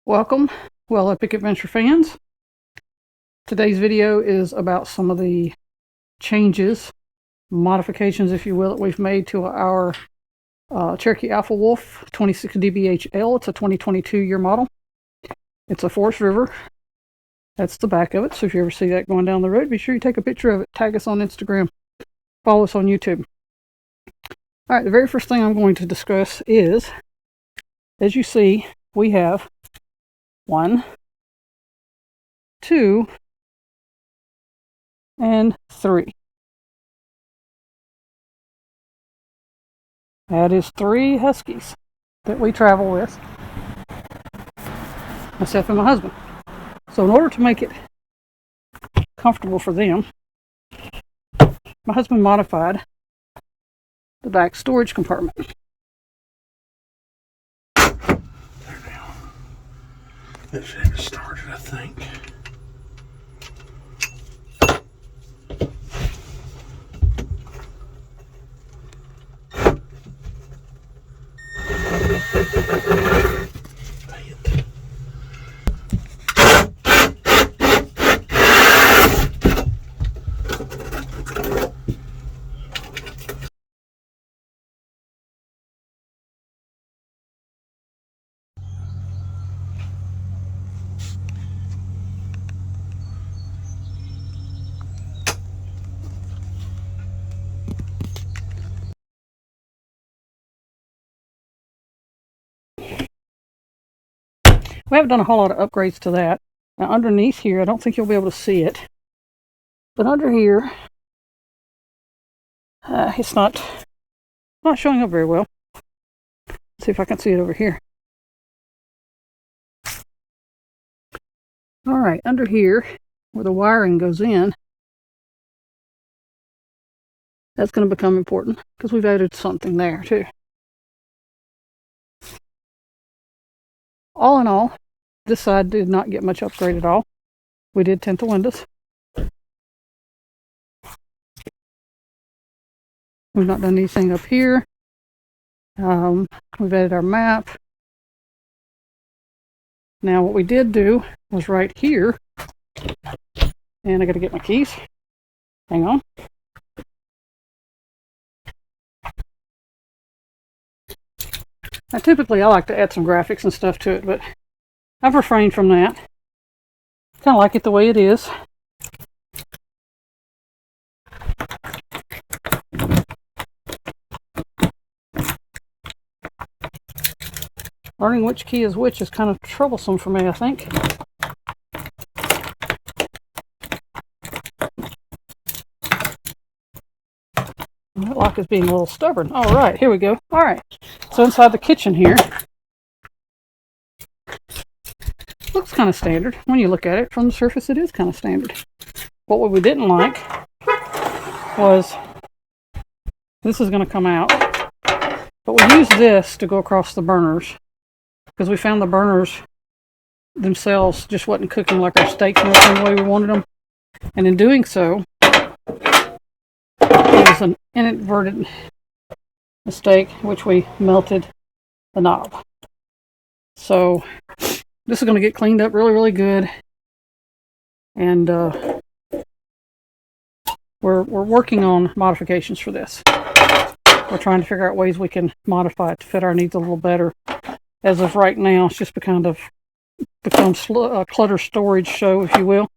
Welcome, Well Epic Adventure fans. Today's video is about some of the changes, modifications if you will, that we've made to our Cherokee Alpha Wolf 26DBH-L. It's a 2022 year model. It's a Forest River. That's the back of it, so if you ever see that going down the road, be sure you take a picture of it, tag us on Instagram, follow us on YouTube. Alright, the very first thing I'm going to discuss is, as you see, we have 1, 2, and 3. That is 3 Huskies that we travel with, myself and my husband. So in order to make it comfortable for them, my husband modified the back storage compartment. That should have started, I think. We haven't done a whole lot of upgrades to that. Now underneath here, I don't think you'll be able to see it, but under here, it's not showing up very well. Let's see if I can see it over here. All right, under here, where the wiring goes in, that's going to become important because we've added something there too. All in all, this side did not get much upgrade at all. We did tint the windows. We've not done anything up here. We've added our map. Now what we did do was right here, and I got to get my keys. Hang on. Now typically I like to add some graphics and stuff to it, but I've refrained from that. Kind of like it the way it is. Learning which key is which is kind of troublesome for me, I think. That lock is being a little stubborn. All right, here we go. All right, so inside the kitchen here, looks kind of standard. When you look at it from the surface, it is kind of standard. What we didn't like was this is going to come out, but we used this to go across the burners because we found the burners themselves just wasn't cooking like our steaks and everything the way we wanted them. And in doing so, it was an inadvertent mistake, which we melted the knob. So this is going to get cleaned up really, really good. And we're working on modifications for this. We're trying to figure out ways we can modify it to fit our needs a little better. As of right now, it's just become a clutter storage show, if you will.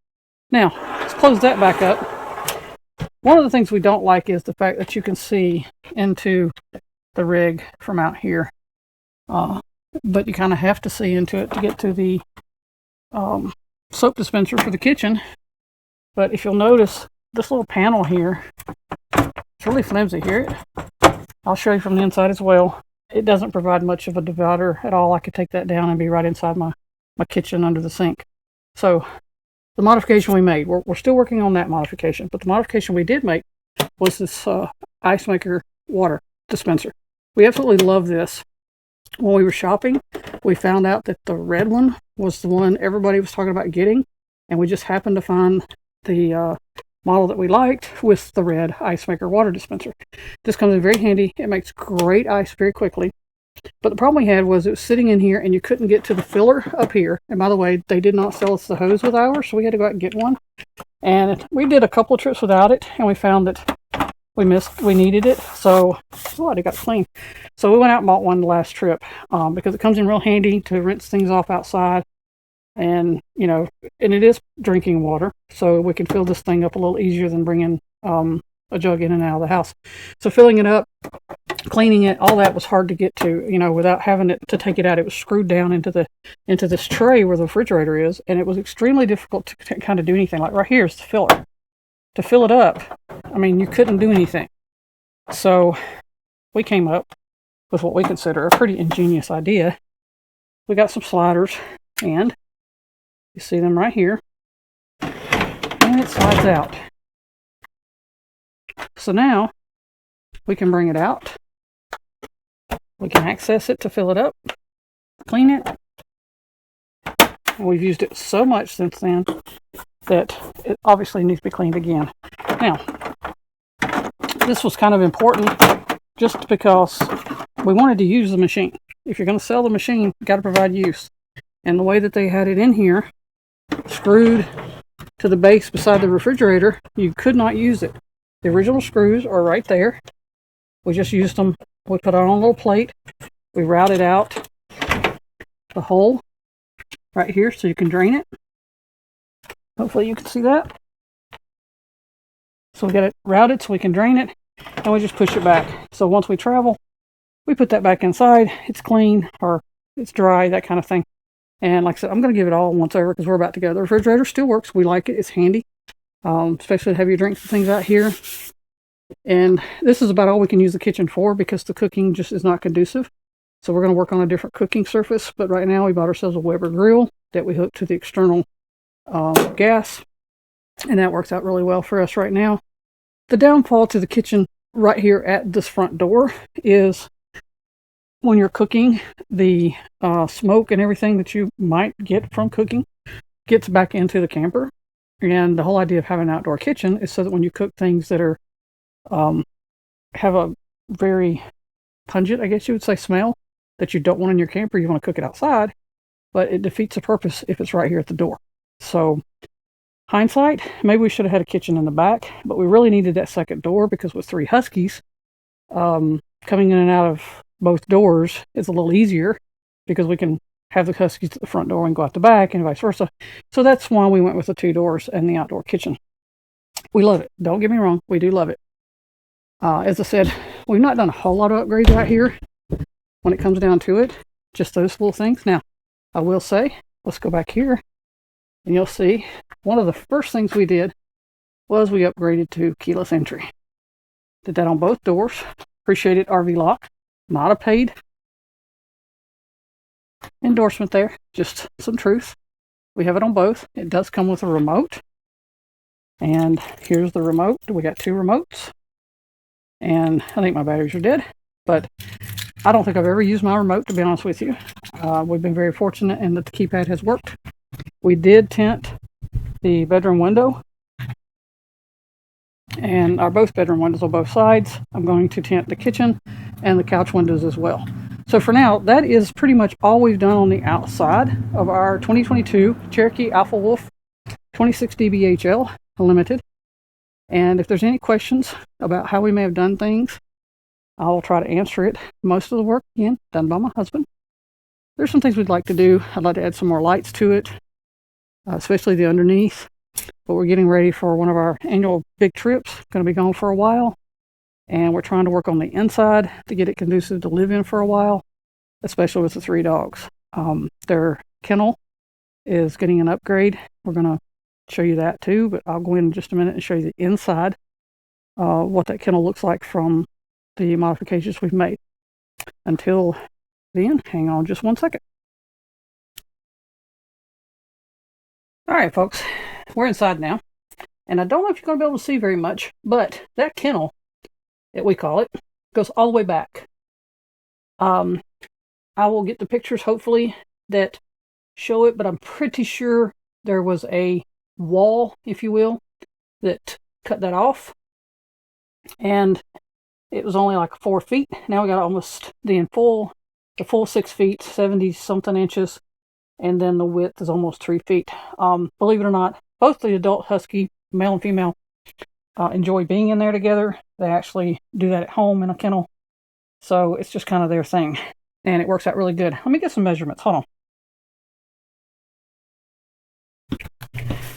Now, let's close that back up. One of the things we don't like is the fact that you can see into the rig from out here. But you kind of have to see into it to get to the soap dispenser for the kitchen. But if you'll notice, this little panel here, it's really flimsy here. I'll show you from the inside as well. It doesn't provide much of a divider at all. I could take that down and be right inside my kitchen under the sink. So the modification we made, we're still working on that modification, but the modification we did make was this ice maker water dispenser. We absolutely love this. When we were shopping, we found out that the red one was the one everybody was talking about getting, and we just happened to find the model that we liked with the red ice maker water dispenser. This comes in very handy. It makes great ice very quickly. But the problem we had was it was sitting in here and you couldn't get to the filler up here. And by the way, they did not sell us the hose with ours, so we had to go out and get one. And we did a couple of trips without it, and we found that we needed it. So, oh, I got it clean. So we went out and bought one the last trip because it comes in real handy to rinse things off outside. And, you know, and it is drinking water, so we can fill this thing up a little easier than bringing a jug in and out of the house. So filling it up, cleaning it, all that was hard to get to, you know, without having to take it out. It was screwed down into this tray where the refrigerator is, and it was extremely difficult to kind of do anything. Like right here is the filler. To fill it up, I mean, you couldn't do anything. So we came up with what we consider a pretty ingenious idea. We got some sliders, and you see them right here, and it slides out. So now we can bring it out. We can access it to fill it up, clean it. And we've used it so much since then that it obviously needs to be cleaned again. Now, this was kind of important just because we wanted to use the machine. If you're going to sell the machine, you've got to provide use. And the way that they had it in here, screwed to the base beside the refrigerator, you could not use it. The original screws are right there. We just used them. We put it on a little plate. We routed out the hole right here so you can drain it. Hopefully you can see that. So we got it routed so we can drain it, and we just push it back. So once we travel, we put that back inside. It's clean, or it's dry, that kind of thing. And like I said, I'm going to give it all once over because we're about to go. The refrigerator still works. We like it. It's handy, especially to have your drinks and things out here. And this is about all we can use the kitchen for because the cooking just is not conducive. So we're going to work on a different cooking surface. But right now we bought ourselves a Weber grill that we hook to the external gas, and that works out really well for us right now. The downfall to the kitchen right here at this front door is when you're cooking, the smoke and everything that you might get from cooking gets back into the camper. And the whole idea of having an outdoor kitchen is so that when you cook things that are have a very pungent, I guess you would say, smell that you don't want in your camper, you want to cook it outside, but it defeats the purpose if it's right here at the door. So hindsight, maybe we should have had a kitchen in the back, but we really needed that second door because with 3 Huskies, coming in and out of both doors is a little easier because we can have the Huskies at the front door and go out the back and vice versa. So that's why we went with the 2 doors and the outdoor kitchen. We love it. Don't get me wrong. We do love it. As I said, we've not done a whole lot of upgrades out here when it comes down to it. Just those little things. Now, I will say, let's go back here and you'll see one of the first things we did was we upgraded to keyless entry. Did that on both doors. Appreciated RV Lock. Not a paid endorsement there. Just some truth. We have it on both. It does come with a remote. And here's the remote. We got 2 remotes. And I think my batteries are dead. But I don't think I've ever used my remote, to be honest with you. We've been very fortunate in that the keypad has worked. We did tint the bedroom window. And our both bedroom windows on both sides. I'm going to tint the kitchen and the couch windows as well. So for now, that is pretty much all we've done on the outside of our 2022 Cherokee Alpha Wolf 26DBH-L Limited. And if there's any questions about how we may have done things, I'll try to answer it. Most of the work, again, done by my husband. There's some things we'd like to do. I'd like to add some more lights to it, especially the underneath. But we're getting ready for one of our annual big trips. Going to be gone for a while. And we're trying to work on the inside to get it conducive to live in for a while, especially with the 3 dogs. Their kennel is getting an upgrade. We're going to show you that too, but I'll go in just a minute and show you the inside, what that kennel looks like from the modifications we've made. Until then, hang on just one second. All right, folks, we're inside now. And I don't know if you're going to be able to see very much, but that kennel, that we call it, goes all the way back. I will get the pictures, hopefully, that show it, but I'm pretty sure there was a wall, if you will, that cut that off. And it was only like 4 feet. Now we got almost the full the full 6 feet, 70 something inches, and then the width is almost 3 feet. Believe it or not, both the adult husky, male and female, enjoy being in there together. They actually do that at home in a kennel, so it's just kind of their thing, and it works out really good. Let me get some measurements. Hold on.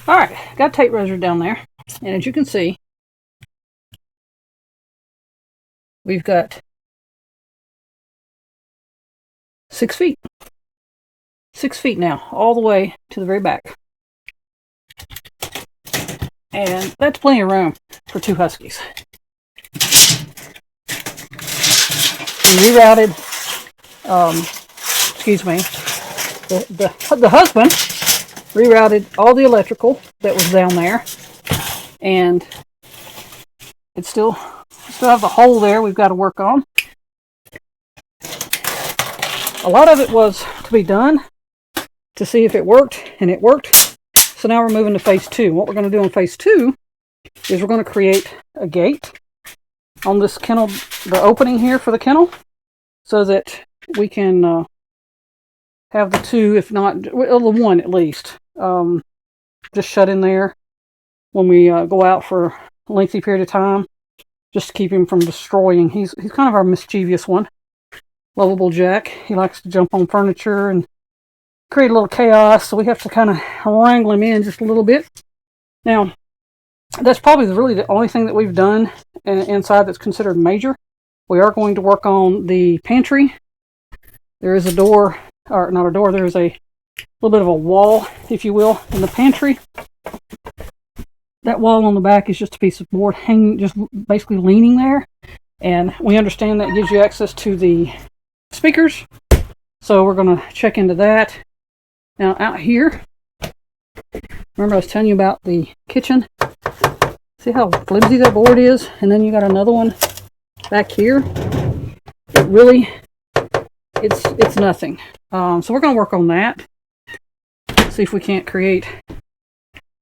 All right, got a tape measure down there, and as you can see, we've got 6 feet. 6 feet now, all the way to the very back. And that's plenty of room for 2 huskies. We rerouted, the husband rerouted all the electrical that was down there, and it's still have the hole there we've got to work on. A lot of it was to be done to see if it worked, and it worked. So now we're moving to phase 2. What we're going to do in phase 2 is we're going to create a gate on this kennel, the opening here for the kennel, so that we can have the 2, if not the 1 at least, just shut in there when we go out for a lengthy period of time, just to keep him from destroying. He's kind of our mischievous one, lovable Jack. He likes to jump on furniture and create a little chaos, so we have to kind of wrangle him in just a little bit. Now, that's probably really the only thing that we've done inside that's considered major. We are going to work on the pantry. There is a door, or not a door, there is a little bit of a wall, if you will, in the pantry. That wall on the back is just a piece of board hanging, just basically leaning there. And we understand that gives you access to the speakers. So we're going to check into that. Now out here, remember I was telling you about the kitchen? See how flimsy that board is? And then you got another one back here. It really, it's nothing. So we're going to work on that. See if we can't create a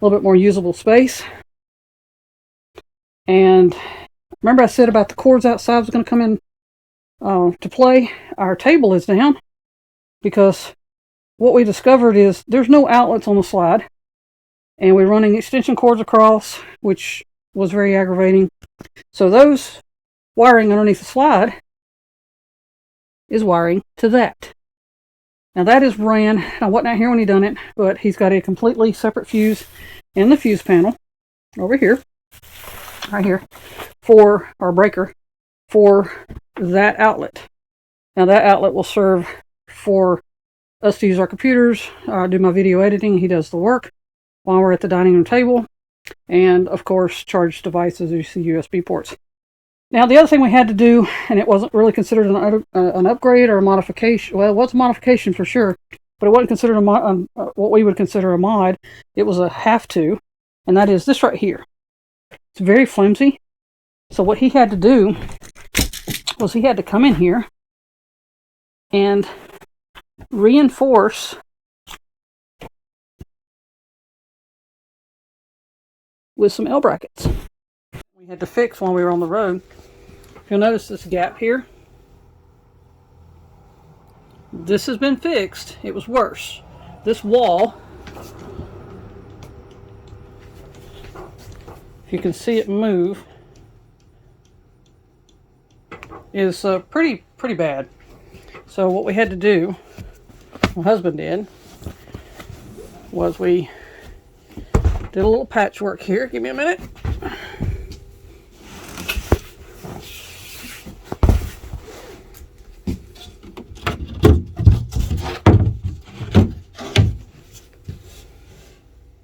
little bit more usable space. And remember I said about the cords outside was going to come in to play? Our table is down because what we discovered is there's no outlets on the slide, and we're running extension cords across, which was very aggravating. So those wiring underneath the slide is wiring to that. Now that is ran, I wasn't out here when he done it, but he's got a completely separate fuse in the fuse panel over here, right here, for our breaker for that outlet. Now that outlet will serve for us to use our computers, do my video editing. He does the work while we're at the dining room table, and of course charge devices. You see USB ports. Now the other thing we had to do, and it wasn't really considered an upgrade or a modification. Well, it was a modification for sure, but it wasn't considered what we would consider a mod. It was a have to, and that is this right here. It's very flimsy. So what he had to do was he had to come in here and reinforce with some L brackets. We had to fix while we were on the road. If you'll notice this gap here, this has been fixed. It was worse. This wall, if you can see it move, is pretty bad. So what we had to do, my husband did, was we did a little patchwork here. Give me a minute.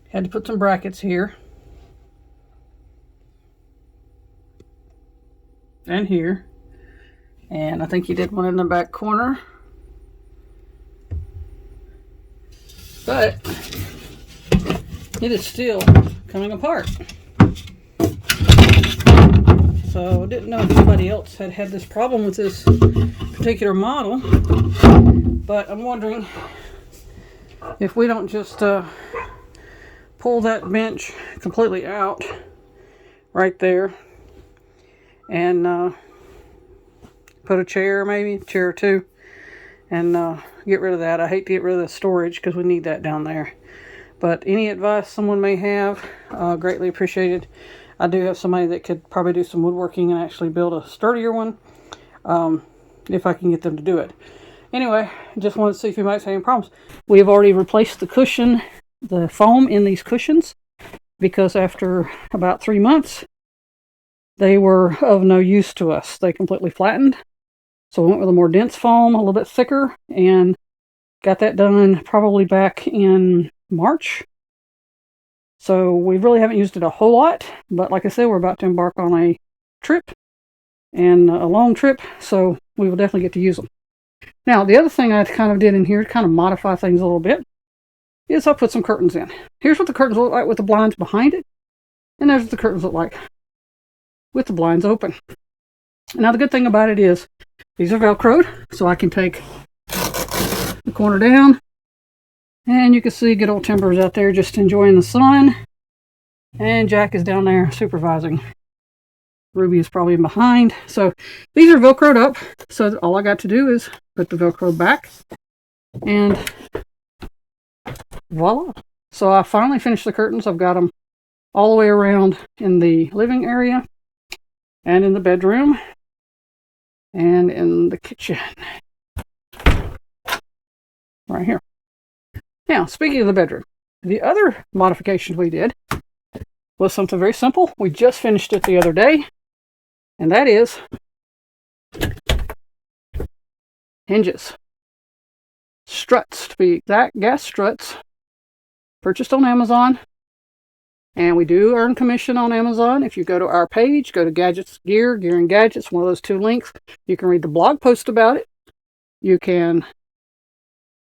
Had to put some brackets here and here, and I think he did one in the back corner, but it is still coming apart. So I didn't know if anybody else had this problem with this particular model, but I'm wondering if we don't just pull that bench completely out right there and put a chair, maybe a chair or two, and get rid of that. I hate to get rid of the storage because we need that down there. But any advice someone may have, greatly appreciated. I do have somebody that could probably do some woodworking and actually build a sturdier one, if I can get them to do it. Anyway, just wanted to see if you might have any problems. We have already replaced the cushion, the foam in these cushions, because after about 3 months, they were of no use to us. They completely flattened. So we went with a more dense foam, a little bit thicker, and got that done probably back in March. So we really haven't used it a whole lot, but like I said, we're about to embark on a trip, and a long trip, so we will definitely get to use them. Now, the other thing I kind of did in here to kind of modify things a little bit is I put some curtains in. Here's what the curtains look like with the blinds behind it, and there's what the curtains look like with the blinds open. Now, the good thing about it is these are Velcroed, so I can take the corner down, and you can see good old Timber's out there just enjoying the sun, and Jack is down there supervising. Ruby is probably in behind. So these are Velcroed up, so all I got to do is put the Velcro back, and voila. So I finally finished the curtains. I've got them all the way around in the living area, and in the bedroom, and in the kitchen. Right here. Now, speaking of the bedroom, the other modification we did was something very simple. We just finished it the other day, and that is hinges. Struts, to be exact, gas struts, purchased on Amazon. And we do earn commission on Amazon. If you go to our page, go to Gadgets, Gear and Gadgets, one of those two links, you can read the blog post about it. You can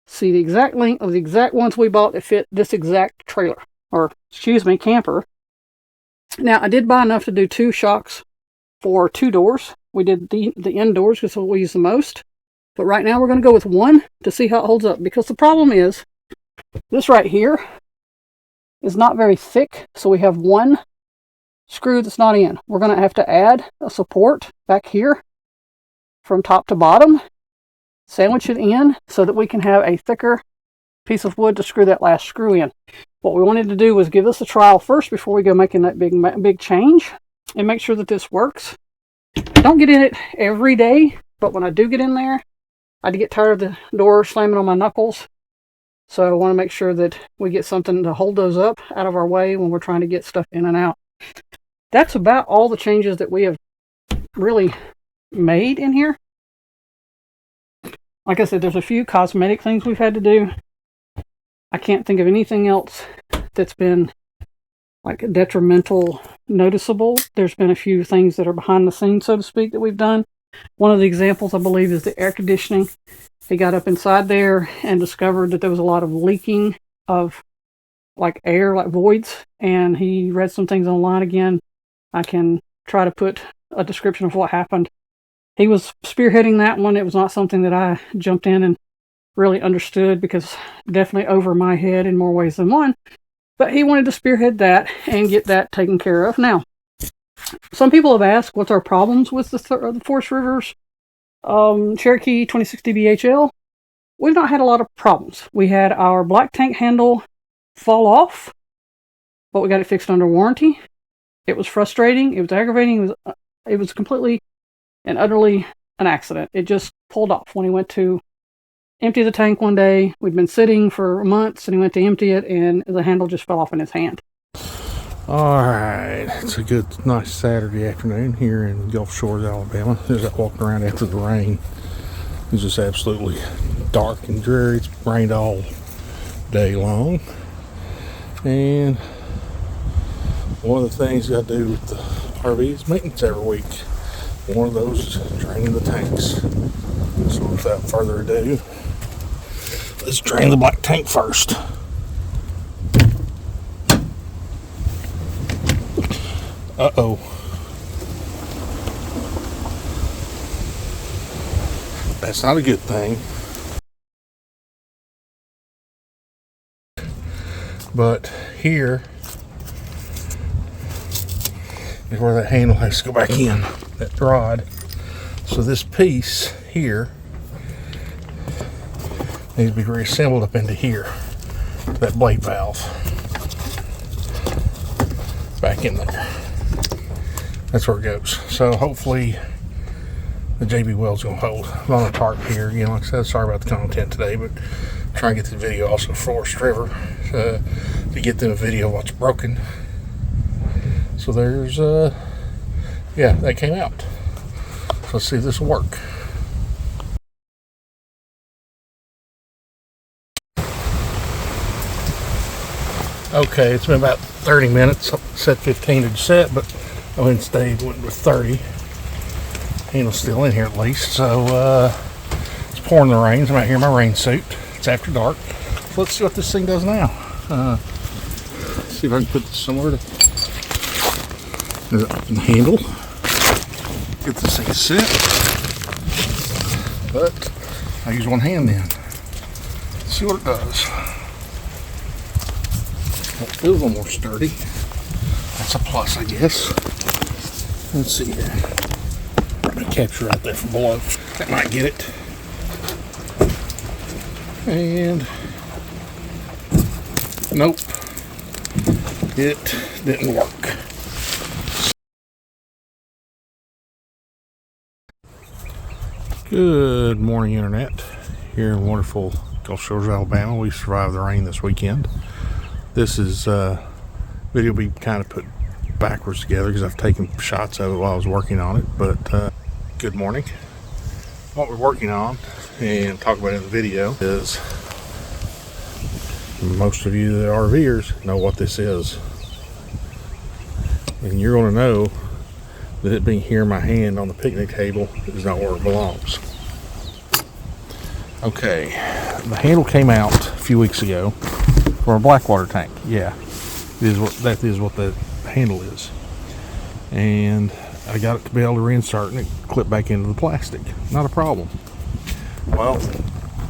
see the exact link of the exact ones we bought that fit this exact trailer, or excuse me, camper. Now, I did buy enough to do 2 shocks for 2 doors. We did the end doors because we use the most. But right now we're going to go with 1 to see how it holds up. Because the problem is, this right here is not very thick. So we have 1 screw that's not in. We're going to have to add a support back here from top to bottom. Sandwich it in so that we can have a thicker piece of wood to screw that last screw in. What we wanted to do was give this a trial first before we go making that big change, and make sure that this works. I don't get in it every day, but when I do get in there, I get tired of the door slamming on my knuckles. So I want to make sure that we get something to hold those up out of our way when we're trying to get stuff in and out. That's about all the changes that we have really made in here. Like I said, there's a few cosmetic things we've had to do. I can't think of anything else that's been like detrimental, noticeable. There's been a few things that are behind the scenes, so to speak, that we've done. One of the examples, I believe, is the air conditioning. He got up inside there and discovered that there was a lot of leaking of like air, like voids, and he read some things online again. I can try to put a description of what happened. He was spearheading that one. It was not something that I jumped in and really understood, because definitely over my head in more ways than one. But he wanted to spearhead that and get that taken care of. Now, some people have asked what's our problems with the Forest Rivers Cherokee 26DBH-L. We've not had a lot of problems. We had our black tank handle fall off, but we got it fixed under warranty. It was frustrating. It was aggravating. It was completely and utterly an accident. It just pulled off when he went to empty the tank one day. We'd been sitting for months, and he went to empty it, and the handle just fell off in his hand. All right, it's a good, nice Saturday afternoon here in Gulf Shores, Alabama. As I walked around after the rain, it was just absolutely dark and dreary. It's rained all day long, and one of the things you got to do with the RV is maintenance every week. One of those is draining the tanks. So without further ado, let's drain the black tank first. Uh-oh. That's not a good thing. But here is where that handle has to go back in, that rod. So this piece here needs to be reassembled up into here. That blade valve. Back in there. That's where it goes. So hopefully the JB weld's gonna hold. I'm on a tarp here. You know, like I said, sorry about the content today, but I'm trying to get the video also for Forest River to get them a video of what's broken. So there's yeah, that came out. So let's see if this will work. Okay, it's been about 30 minutes. Set 15 to set, but I went and stayed, went with 30. Handle's still in here at least. So it's pouring the rain. I'm out here in my rain suit. It's after dark. So let's see what this thing does now. See if I can put this somewhere to the handle. Get this thing set. But I use one hand then. Let's see what it does. It feels a little more sturdy. That's a plus, I guess. Let's see here. I'm gonna capture right there from below. That might get it. And nope, it didn't work. Good morning, Internet. Here in wonderful Gulf Shores, Alabama. We survived the rain this weekend. This is video will be kind of put backwards together because I've taken shots of it while I was working on it. But good morning. What we're working on and talk about in the video is, most of you that are RVers know what this is, and you're going to know that it being here in my hand on the picnic table is not where it belongs. Okay, the handle came out a few weeks ago for a blackwater tank. Yeah, that is what the handle is. And I got it to be able to reinsert and it clipped back into the plastic. Not a problem. Well,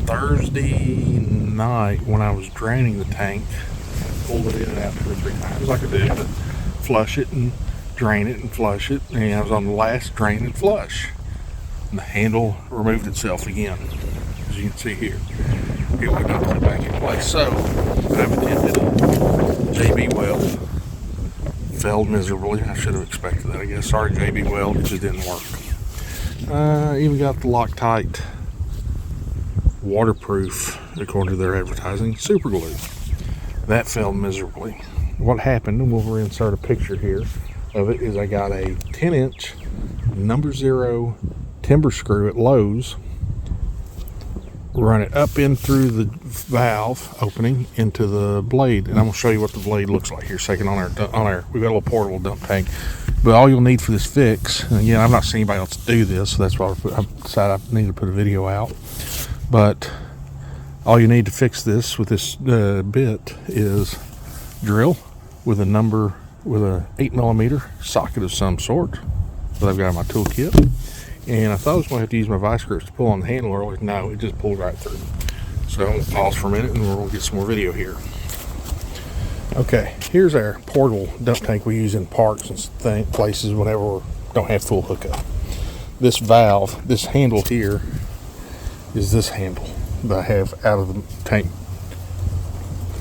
Thursday night when I was draining the tank, pulled it in and out 2 or 3 times like I do to flush it and drain it and flush it, and I was on the last drain and flush, and the handle removed itself again, as you can see here. It would not put it back in place. So I've attempted JB weld, failed miserably. I should have expected that, I guess. Sorry, JB weld, it just didn't work. Even got the Loctite waterproof, according to their advertising, super glue. That failed miserably. What happened, and we'll reinsert a picture here of it, is I got a 10-inch number 0 timber screw at Lowe's, run it up in through the valve opening into the blade, and I'm going to show you what the blade looks like here second on our we've got a little portable dump tank. But all you'll need for this fix, and again, I've not seen anybody else do this, so that's why I decided I need to put a video out. But all you need to fix this with this bit is drill with a 8mm socket of some sort that I've got in my toolkit. And I thought I was going to have to use my vice grips to pull on the handle earlier. No, it just pulled right through. So I'm going to pause for a minute and we'll get some more video here. Okay, here's our portable dump tank we use in parks and places whenever we don't have full hookup. This valve, this handle here, is this handle that I have out of the tank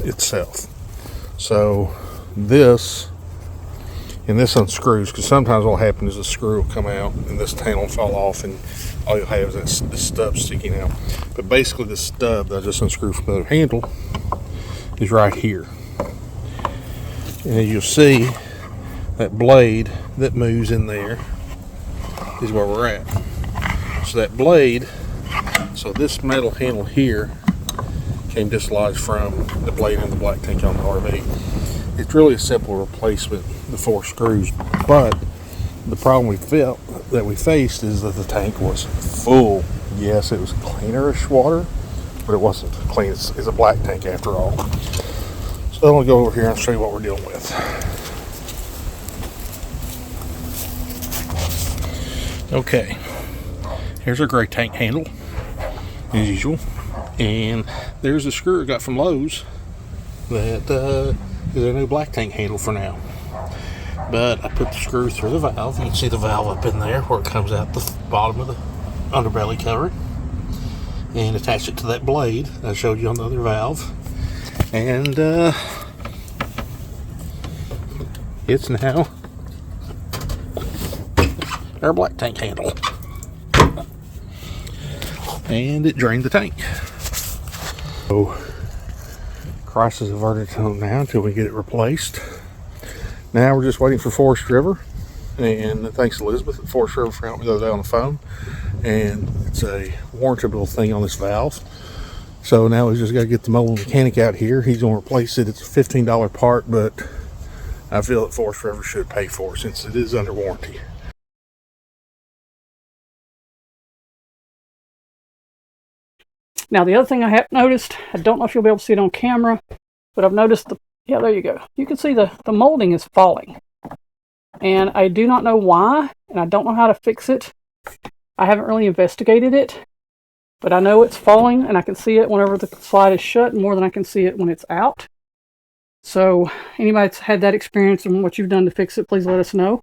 itself. So this, and this unscrews, because sometimes what will happen is the screw will come out and this handle will fall off and all you'll have is this stub sticking out. But basically this stub that I just unscrewed from the other handle is right here. And as you'll see, that blade that moves in there is where we're at. So that blade, so this metal handle here came dislodged from the blade in the black tank on the RV. It's really a simple replacement, the 4 screws, but the problem we faced is that the tank was full. Yes, it was cleanerish water, but it wasn't clean. It's a black tank after all. So I'm going to go over here and show you what we're dealing with. Okay, here's our gray tank handle, as usual. And there's a screw I got from Lowe's that is a new black tank handle for now. But I put the screw through the valve. You can see the valve up in there where it comes out the bottom of the underbelly cover. and attach it to that blade I showed you on the other valve. And it's now our black tank handle. And it drained the tank. So crisis averted now until we get it replaced. Now we're just waiting for Forest River. And thanks Elizabeth at Forest River for helping me the other day on the phone. And it's a warrantable thing on this valve. So now we just got to get the mobile mechanic out here. He's going to replace it. It's a $15 part, but I feel that Forest River should pay for it since it is under warranty. Now the other thing I have noticed, I don't know if you'll be able to see it on camera, but I've noticed yeah, there you go. You can see the molding is falling. And I do not know why, and I don't know how to fix it. I haven't really investigated it, but I know it's falling, and I can see it whenever the slide is shut more than I can see it when it's out. So anybody that's had that experience and what you've done to fix it, please let us know.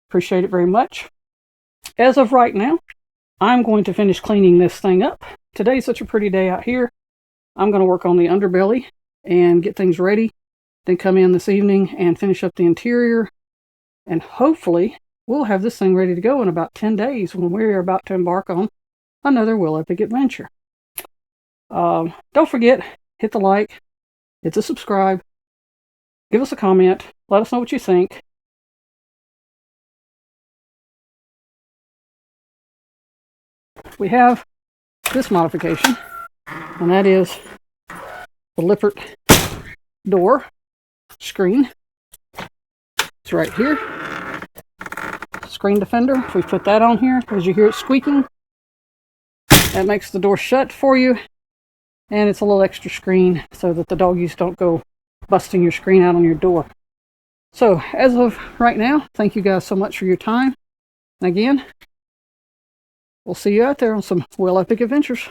Appreciate it very much. As of right now, I'm going to finish cleaning this thing up. Today's such a pretty day out here. I'm going to work on the underbelly and get things ready, then come in this evening and finish up the interior. And hopefully we'll have this thing ready to go in about 10 days when we're about to embark on another Will Epic adventure. Don't forget, hit the like, hit the subscribe, give us a comment, let us know what you think. We have this modification, and that is the Lippert door screen. It's right here. Screen defender. If we put that on here, as you hear it squeaking, that makes the door shut for you, and it's a little extra screen so that the doggies don't go busting your screen out on your door. So as of right now, thank you guys so much for your time. And again, we'll see you out there on some Will Epic adventures.